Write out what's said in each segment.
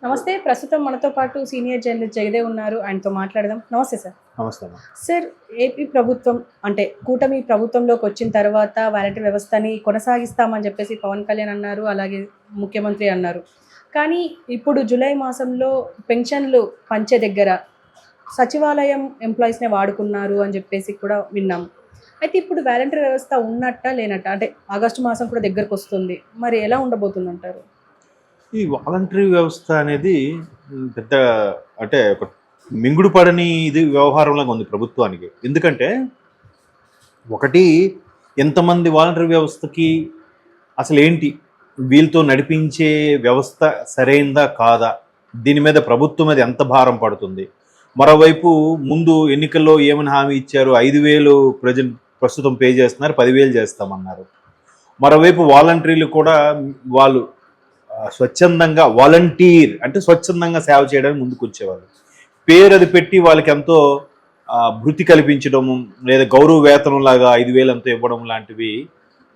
నమస్తే. ప్రస్తుతం మనతో పాటు సీనియర్ జర్నలిస్ట్ జగదేవ్ ఉన్నారు. ఆయనతో మాట్లాడదాం. నమస్తే సార్. నమస్తే అమ్మా. సార్, ఏపీ ప్రభుత్వం అంటే కూటమి ప్రభుత్వంలోకి వచ్చిన తర్వాత వాలంటీర్ వ్యవస్థని కొనసాగిస్తామని చెప్పేసి పవన్ కళ్యాణ్ అన్నారు. అలాగే ముఖ్యమంత్రి అన్నారు. కానీ ఇప్పుడు జూలై మాసంలో పెన్షన్లు పంచే దగ్గర సచివాలయం ఎంప్లాయీస్నే వాడుకున్నారు అని చెప్పేసి కూడా విన్నాం. అయితే ఇప్పుడు వాలంటీర్ వ్యవస్థ ఉన్నట్ట లేనట్ట? అంటే ఆగస్టు మాసం కూడా దగ్గరకు వస్తుంది. మరి ఎలా ఉండబోతుంది అంటారు? ఈ వాలంటరీ వ్యవస్థ అనేది పెద్ద అంటే ఒక మింగుడు పడని ఇది వ్యవహారంలాగా ఉంది ప్రభుత్వానికి. ఎందుకంటే ఒకటి, ఎంతమంది వాలంటరీ వ్యవస్థకి అసలు ఏంటి, వీళ్ళతో నడిపించే వ్యవస్థ సరైందా కాదా, దీని మీద ప్రభుత్వం మీద ఎంత భారం పడుతుంది. మరోవైపు ముందు ఎన్నికల్లో ఏమని హామీ ఇచ్చారు, 5,000 ప్రస్తుతం పే చేస్తున్నారు, 10,000 చేస్తామన్నారు. మరోవైపు వాలంటీర్లు కూడా వాళ్ళు స్వచ్ఛందంగా వాలంటీర్ అంటే స్వచ్ఛందంగా సేవ చేయడానికి ముందుకు వచ్చేవాళ్ళు. పేరు అది పెట్టి వాళ్ళకి ఎంతో భృతి కల్పించడము లేదా గౌరవ వేతనం లాగా 5,000 ఎంతో ఇవ్వడం లాంటివి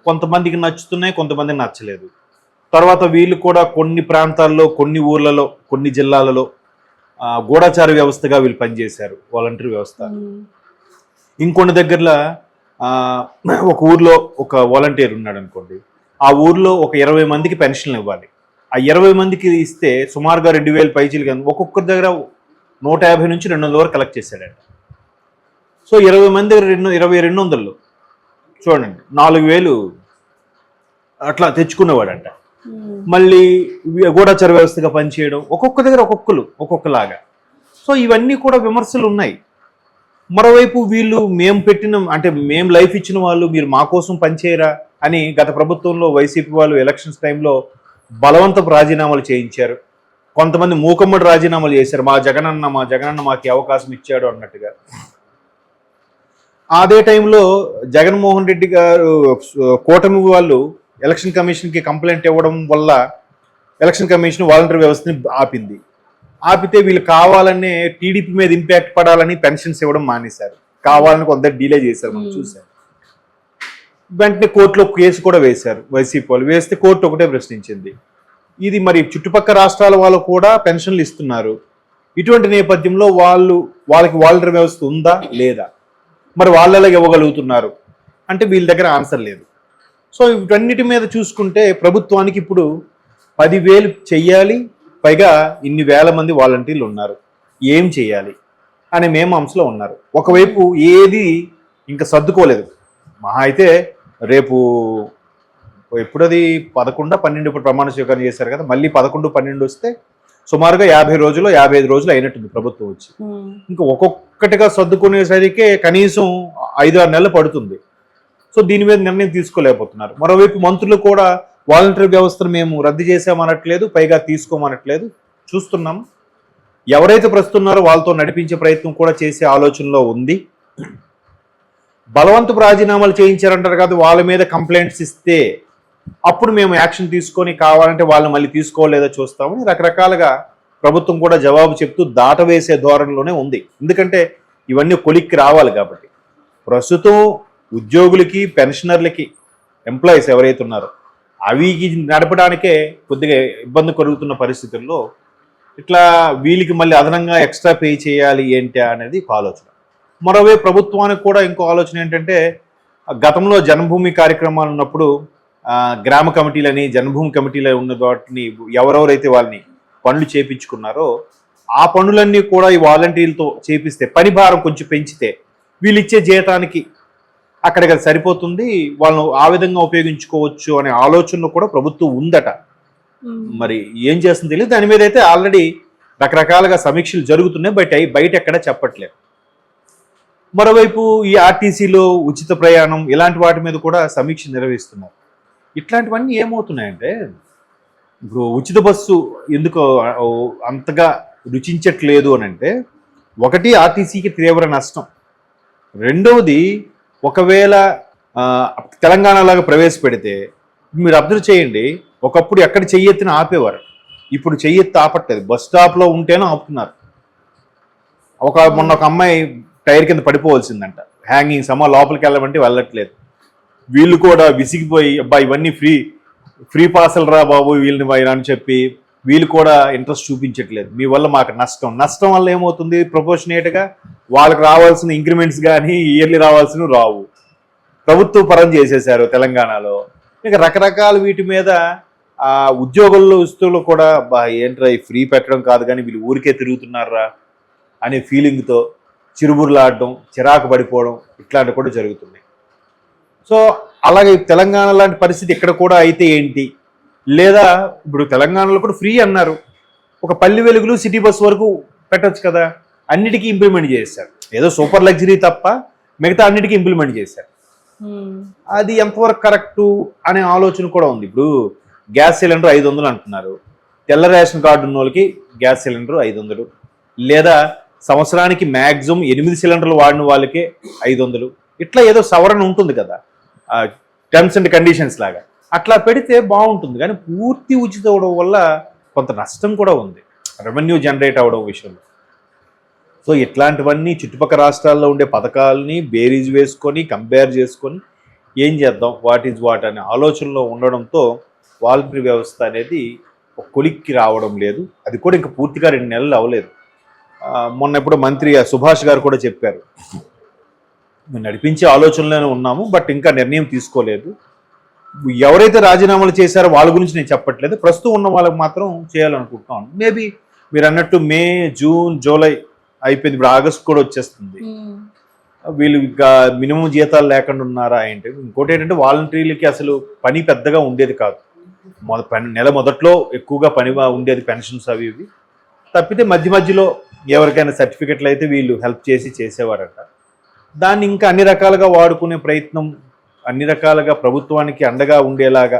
కొంతమందికి నచ్చుతున్నాయి, కొంతమందికి నచ్చలేదు. తర్వాత వీళ్ళు కూడా కొన్ని ప్రాంతాల్లో, కొన్ని ఊర్లలో, కొన్ని జిల్లాలలో గూఢచార వ్యవస్థగా వీళ్ళు పనిచేశారు, వాలంటీర్ వ్యవస్థ. ఇంకొన్ని దగ్గరలో ఒక ఊర్లో ఒక వాలంటీర్ ఉన్నాడు అనుకోండి, ఆ ఊర్లో ఒక 20 మందికి పెన్షన్లు ఇవ్వాలి. ఆ 20 మందికి ఇస్తే సుమారుగా 2,000 పైచీలు, ఒక్కొక్కరి దగ్గర 150 నుంచి 200 వరకు కలెక్ట్ చేశాడంట. సో 20 మంది 200 చూడండి, 4,000 అట్లా తెచ్చుకునేవాడంట. మళ్ళీ గూఢచార వ్యవస్థగా పనిచేయడం, ఒక్కొక్క దగ్గర ఒక్కొక్కలాగా. సో ఇవన్నీ కూడా విమర్శలు ఉన్నాయి. మరోవైపు వీళ్ళు మేము లైఫ్ ఇచ్చిన వాళ్ళు మీరు మా కోసం పనిచేయరా అని గత ప్రభుత్వంలో వైసీపీ వాళ్ళు ఎలక్షన్స్ టైంలో బలవంతపు రాజీనామాలు చేయించారు. కొంతమంది మూకమ్మడి రాజీనామాలు చేశారు, మా జగనన్న మాకు అవకాశం ఇచ్చాడు అన్నట్టుగా. అదే టైంలో జగన్మోహన్ రెడ్డి గారు కూటమి వాళ్ళు ఎలక్షన్ కమిషన్కి కంప్లైంట్ ఇవ్వడం వల్ల ఎలక్షన్ కమిషన్ వాలంటీర్ వ్యవస్థని ఆపితే వీళ్ళు కావాలనే టీడీపీ మీద ఇంపాక్ట్ పడాలని పెన్షన్స్ ఇవ్వడం మానేశారు. కావాలని కొంత డిలే చేశారు, మనం చూశారు. వెంటనే కోర్టులో కేసు కూడా వేశారు వైసీపీ వాళ్ళు. వేస్తే కోర్టు ఒకటే ప్రశ్నించింది, ఇది మరి చుట్టుపక్కల రాష్ట్రాల వాళ్ళు కూడా పెన్షన్లు ఇస్తున్నారు, ఇటువంటి నేపథ్యంలో వాళ్ళకి వాలంటీర్ వ్యవస్థ ఉందా లేదా, మరి వాళ్ళలా ఇవ్వగలుగుతున్నారు అంటే వీళ్ళ దగ్గర ఆన్సర్ లేదు. సో వీటన్నిటి మీద చూసుకుంటే ప్రభుత్వానికి ఇప్పుడు 10,000 చెయ్యాలి, పైగా ఇన్ని వేల మంది వాలంటీర్లు ఉన్నారు, ఏం చేయాలి అనే మేమాంసలో ఉన్నారు. ఒకవైపు ఏది ఇంకా సర్దుకోలేదు. మహా అయితే రేపు ఎప్పుడది 11, 12 ఇప్పుడు ప్రమాణ స్వీకారం చేశారు కదా, మళ్ళీ 11, 12 వస్తే సుమారుగా 50 రోజులు 55 రోజులు అయినట్టుంది ప్రభుత్వం వచ్చి. ఇంకా ఒక్కొక్కటిగా సర్దుకునేసరికి కనీసం 5-6 నెలలు పడుతుంది. సో దీని మీద నిర్ణయం తీసుకోలేకపోతున్నారు. మరోవైపు మంత్రులు కూడా వాలంటీర్ వ్యవస్థను మేము రద్దు చేసామనట్లేదు, పైగా తీసుకోమనట్లేదు. చూస్తున్నాం, ఎవరైతే ప్రస్తున్నారో వాళ్ళతో నడిపించే ప్రయత్నం కూడా చేసే ఆలోచనలో ఉంది. బలవంతపు రాజీనామాలు చేయించారంటారు కదా, వాళ్ళ మీద కంప్లైంట్స్ ఇస్తే అప్పుడు మేము యాక్షన్ తీసుకొని కావాలంటే వాళ్ళు మళ్ళీ తీసుకోలేదో చూస్తామని రకరకాలుగా ప్రభుత్వం కూడా జవాబు చెప్తూ దాటవేసే ధోరణిలోనే ఉంది. ఎందుకంటే ఇవన్నీ కొలిక్కి రావాలి కాబట్టి. ప్రస్తుతం ఉద్యోగులకి, పెన్షనర్లకి, ఎంప్లాయీస్ ఎవరైతే ఉన్నారో అవి నడపడానికే కొద్దిగా ఇబ్బంది కలుగుతున్న పరిస్థితుల్లో ఇట్లా వీళ్ళకి మళ్ళీ అదనంగా ఎక్స్ట్రా పే చేయాలి ఏంటి అనేది ఒక ఆలోచన. మరోవైపు ప్రభుత్వానికి కూడా ఇంకో ఆలోచన ఏంటంటే, గతంలో జన్మభూమి కార్యక్రమాలు ఉన్నప్పుడు గ్రామ కమిటీలని, జన్మభూమి కమిటీలు ఉన్న వాటిని ఎవరెవరైతే వాళ్ళని పనులు చేపించుకున్నారో ఆ పనులన్నీ కూడా ఈ వాలంటీర్లతో చేపిస్తే, పని భారం కొంచెం పెంచితే వీళ్ళు ఇచ్చే జీతానికి అక్కడికి అది సరిపోతుంది, వాళ్ళను ఆ విధంగా ఉపయోగించుకోవచ్చు అనే ఆలోచనలో కూడా ప్రభుత్వం ఉందట. మరి ఏం చేస్తుందో తెలియదు. దాని మీద అయితే ఆల్రెడీ రకరకాలుగా సమీక్షలు జరుగుతున్నాయి, బయట ఎక్కడ చెప్పట్లేదు. మరోవైపు ఈ ఆర్టీసీలో ఉచిత ప్రయాణం ఇలాంటి వాటి మీద కూడా సమీక్ష నిర్వహిస్తున్నారు. ఇట్లాంటివన్నీ ఏమవుతున్నాయంటే, ఇప్పుడు ఉచిత బస్సు ఎందుకు అంతగా రుచించట్లేదు అని అంటే, ఒకటి ఆర్టీసీకి తీవ్ర నష్టం, రెండవది ఒకవేళ తెలంగాణలాగా ప్రవేశపెడితే మీరు అబ్జర్వ్ చేయండి, ఒకప్పుడు ఎక్కడ చెయ్యెత్తిన ఆపేవారు, ఇప్పుడు చెయ్యెత్తి ఆపట్లేదు. బస్ స్టాప్లో ఉంటేనే ఆపుతున్నారు. మొన్న ఒక అమ్మాయి టైర్ కింద పడిపోవాల్సిందంట, హ్యాంగింగ్స్, అమ్మ లోపలికి వెళ్ళమంటే వెళ్ళట్లేదు. వీళ్ళు కూడా విసిగిపోయి, అబ్బా ఇవన్నీ ఫ్రీ పాసలు రా బాబు వీళ్ళని అని చెప్పి వీళ్ళు కూడా ఇంట్రెస్ట్ చూపించట్లేదు, మీ వల్ల మాకు నష్టం వల్ల ఏమవుతుంది, ప్రపోర్షనేట్గా వాళ్ళకి రావాల్సిన ఇంక్రిమెంట్స్ కానీ ఇయర్లీ రావాల్సినవి రావు. ప్రభుత్వ పరం చేసేశారు తెలంగాణలో. ఇక రకరకాల వీటి మీద ఉద్యోగుల్లో వస్తువులు కూడా ఏంట్రా ఈ ఫ్రీ పెట్టడం కాదు కానీ వీళ్ళు ఊరికే తిరుగుతున్నారా అనే ఫీలింగ్తో చిరుబుర్లాడడం, చిరాకు పడిపోవడం ఇట్లాంటివి కూడా జరుగుతున్నాయి. సో అలాగే తెలంగాణ లాంటి పరిస్థితి ఇక్కడ కూడా అయితే ఏంటి, లేదా ఇప్పుడు తెలంగాణలో కూడా ఫ్రీ అన్నారు, ఒక పల్లి వెలుగులు సిటీ బస్ వరకు పెట్టచ్చు కదా, అన్నిటికీ ఇంప్లిమెంట్ చేశారు. ఏదో సూపర్ లగ్జరీ తప్ప మిగతా అన్నిటికీ ఇంప్లిమెంట్ చేశారు. అది ఎంతవరకు కరెక్టు అనే ఆలోచన కూడా ఉంది. ఇప్పుడు గ్యాస్ సిలిండర్ 500 అంటున్నారు, తెల్ల రేషన్ కార్డు ఉన్న వాళ్ళకి గ్యాస్ సిలిండర్ 500, లేదా సంవత్సరానికి మ్యాక్సిమం 8 సిలిండర్లు వాడిన వాళ్ళకే 500, ఇట్లా ఏదో సవరణ ఉంటుంది కదా, టర్మ్స్ అండ్ కండిషన్స్ లాగా. అట్లా పెడితే బాగుంటుంది. కానీ పూర్తి ఉచిత అవడం వల్ల కొంత నష్టం కూడా ఉంది రెవెన్యూ జనరేట్ అవడం విషయంలో. సో ఇట్లాంటివన్నీ చుట్టుపక్కల రాష్ట్రాల్లో ఉండే పథకాలని బేరీజ్ వేసుకొని కంపేర్ చేసుకొని ఏం చేద్దాం, వాట్ ఈజ్ వాట్ అనే ఆలోచనలో ఉండడంతో వాలంటరీ వ్యవస్థ అనేది ఒక కొలిక్కి రావడం లేదు. అది కూడా ఇంకా పూర్తిగా 2 నెలలు అవ్వలేదు. మొన్న ఎప్పుడు మంత్రి సుభాష్ గారు కూడా చెప్పారు, మేము నడిపించే ఆలోచనలోనే ఉన్నాము, బట్ ఇంకా నిర్ణయం తీసుకోలేదు. ఎవరైతే రాజీనామాలు చేశారో వాళ్ళ గురించి నేను చెప్పట్లేదు, ప్రస్తుతం ఉన్న వాళ్ళకి మాత్రం చేయాలనుకుంటున్నాను. మేబీ మీరు అన్నట్టు మే, జూన్, జూలై అయిపోయింది, ఇప్పుడు ఆగస్ట్ కూడా వచ్చేస్తుంది. వీళ్ళు ఇంకా మినిమం జీతాలు లేకుండా ఉన్నారా ఏంటి. ఇంకోటి ఏంటంటే వాలంటీర్లకి అసలు పని పెద్దగా ఉండేది కాదు. నెల మొదట్లో ఎక్కువగా పని ఉండేది, పెన్షన్స్ అవి ఇవి తప్పితే మధ్య మధ్యలో ఎవరికైనా సర్టిఫికెట్లు అయితే వీళ్ళు హెల్ప్ చేసేవారట. దాన్ని ఇంకా అన్ని రకాలుగా వాడుకునే ప్రయత్నం, అన్ని రకాలుగా ప్రభుత్వానికి అండగా ఉండేలాగా,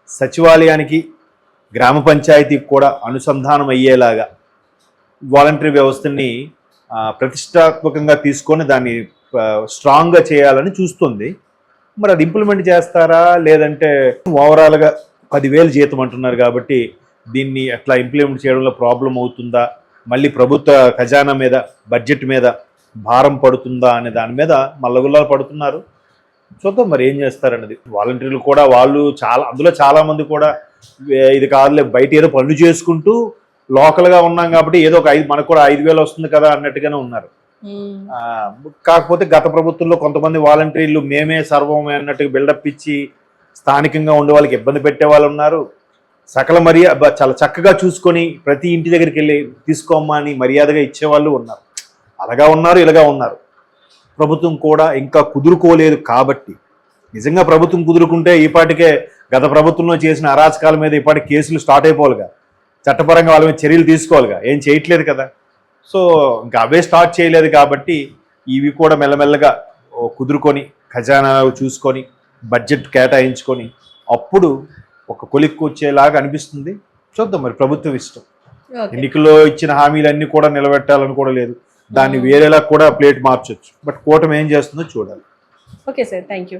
సచివాలయానికి గ్రామ పంచాయతీకి కూడా అనుసంధానం అయ్యేలాగా వాలంటరీ వ్యవస్థని ప్రతిష్టాత్మకంగా తీసుకొని దాన్ని స్ట్రాంగ్గా చేయాలని చూస్తుంది. మరి అది ఇంప్లిమెంట్ చేస్తారా, లేదంటే ఓవరాల్గా 10,000 జీతం అంటున్నారు కాబట్టి దీన్ని అట్లా ఇంప్లిమెంట్ చేయడంలో ప్రాబ్లం అవుతుందా, మళ్ళీ ప్రభుత్వ ఖజానా మీద, బడ్జెట్ మీద భారం పడుతుందా అనే దాని మీద మల్లగుల్లాలు పడుతున్నారు. చూద్దాం మరి ఏం చేస్తారన్నది. వాలంటీర్లు కూడా వాళ్ళు అందులో చాలామంది కూడా ఇది కాదులే, బయట ఏదో పనులు చేసుకుంటూ లోకల్గా ఉన్నాం కాబట్టి ఏదో ఒక మనకు కూడా 5,000 వస్తుంది కదా అన్నట్టుగానే ఉన్నారు. కాకపోతే గత ప్రభుత్వంలో కొంతమంది వాలంటీర్లు మేమే సర్వమే అన్నట్టుగా బిల్డప్ ఇచ్చి స్థానికంగా ఉండే వాళ్ళకి ఇబ్బంది పెట్టే వాళ్ళు ఉన్నారు. సకల చాలా చక్కగా చూసుకొని ప్రతి ఇంటి దగ్గరికి వెళ్ళి తీసుకోమ్మా అని మర్యాదగా ఇచ్చేవాళ్ళు ఉన్నారు. అలాగా ఉన్నారు, ఇలాగా ఉన్నారు. ప్రభుత్వం కూడా ఇంకా కుదురుకోలేదు కాబట్టి, నిజంగా ప్రభుత్వం కుదురుకుంటే ఈపాటికే గత ప్రభుత్వంలో చేసిన అరాచకాల మీద ఈపాటి కేసులు స్టార్ట్ అయిపోవాలిగా, చట్టపరంగా వాళ్ళ మీద చర్యలు తీసుకోవాలిగా, ఏం చేయట్లేదు కదా. సో ఇంకా అవే స్టార్ట్ చేయలేదు కాబట్టి ఇవి కూడా మెల్లమెల్లగా కుదురుకొని ఖజానా చూసుకొని బడ్జెట్ కేటాయించుకొని అప్పుడు ఒక కొలిక్కు వచ్చేలాగా అనిపిస్తుంది. చూద్దాం మరి, ప్రభుత్వం ఇష్టం. ఎన్నికల్లో ఇచ్చిన హామీలన్నీ కూడా నిలబెట్టాలని కూడా లేదు, దాన్ని వేరేలా కూడా ప్లేట్ మార్చొచ్చు. బట్ కూటమి ఏం చేస్తుందో చూడాలి. Okay sir, thank you.